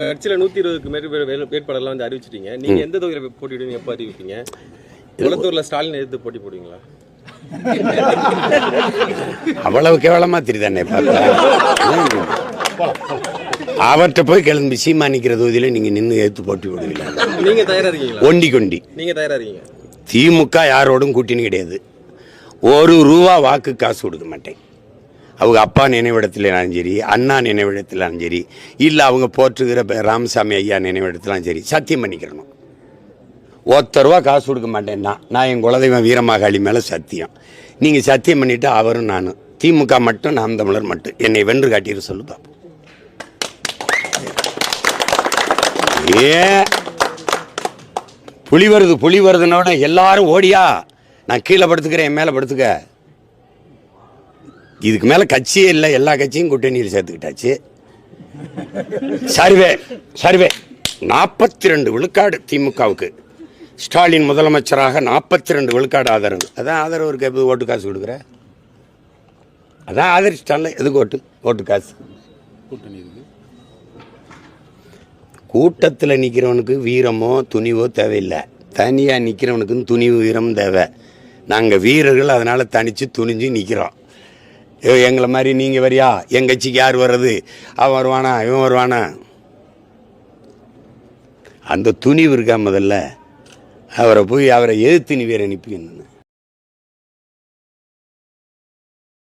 கட்சியில் 120க்கு மேற்பட்ட வேட்பாளர்லாம் வந்து அறிவிச்சிட்டீங்க. நீங்கள் எந்த தொகுதியில் போட்டியிடுவீங்க, எப்போ அறிவிப்பீங்க? குளத்தூரில் ஸ்டாலின் எதிர்த்து போட்டி போடுவீங்களா? அவ்வளவு கேவலமா தெரியுதானே பார்த்தா அவர்கிட்ட போய் கிளம்பி சீமா நிற்கிற தொகுதியில் நீங்கள் நின்று எடுத்து போட்டி போடுவீங்களா? நீங்கள் தயாராக இருக்கீங்களா? ஒண்டி கொண்டி நீங்கள் தயாராக இருக்கீங்க? திமுக யாரோடும் கூட்டணி கிடையாது. ஒரு ரூபா வாக்கு காசு கொடுக்க மாட்டேன். அவங்க அப்பா நினைவிடத்திலும் சரி, அண்ணா நினைவிடத்திலும் சரி, இல்லை அவங்க போற்றுகிற ராமசாமி ஐயா நினைவிடத்திலும் சரி, சத்தியம் பண்ணிக்கிறணும். ஒத்த ரூபா காசு கொடுக்க மாட்டேன்னா நான் என் குலதெய்வம் வீரமாகாளி மேலே சத்தியம். நீங்கள் சத்தியம் பண்ணிவிட்டு அவரும் நானும் திமுக மட்டும் நாம் தமிழர் மட்டும் என்னை வென்று காட்டிட சொல்லு பாப்போம். ஏன் புலி வருதுன்னோட எல்லாரும் ஓடியா, நான் கீழே படுத்துக்கிறேன், என் மேலே படுத்துக்க. இதுக்கு மேலே கட்சியே இல்லை, எல்லா கட்சியும் கூட்டணியில் சேர்த்துக்கிட்டாச்சு. சர்வே 42 விழுக்காடு திமுகவுக்கு. ஸ்டாலின் முதலமைச்சராக 42 விழுக்காடு ஆதரவு. அதான் ஆதரவு இருக்கு. எப்போது ஓட்டு காசு கொடுக்குற? அதான் ஆதரிச்சிட்டான்ல, எதுக்கு ஓட்டு காசு? கூட்டத்தில் நிற்கிறவனுக்கு வீரமோ துணிவோ தேவையில்லை. தனியாக நிற்கிறவனுக்கு துணிவு வீரமும் தேவை. நாங்கள் வீரர்கள், அதனால் தனித்து துணிஞ்சு நிற்கிறோம். எங்களை மாதிரி நீங்கள் வரியா, எங்கள் கட்சிக்கு யார் வர்றது, அவன் வருவானா இவன் வருவானா? அந்த துணிவு இருக்கா? முதல்ல அவரை எதிர்த்து நீ வேற அனுப்பி.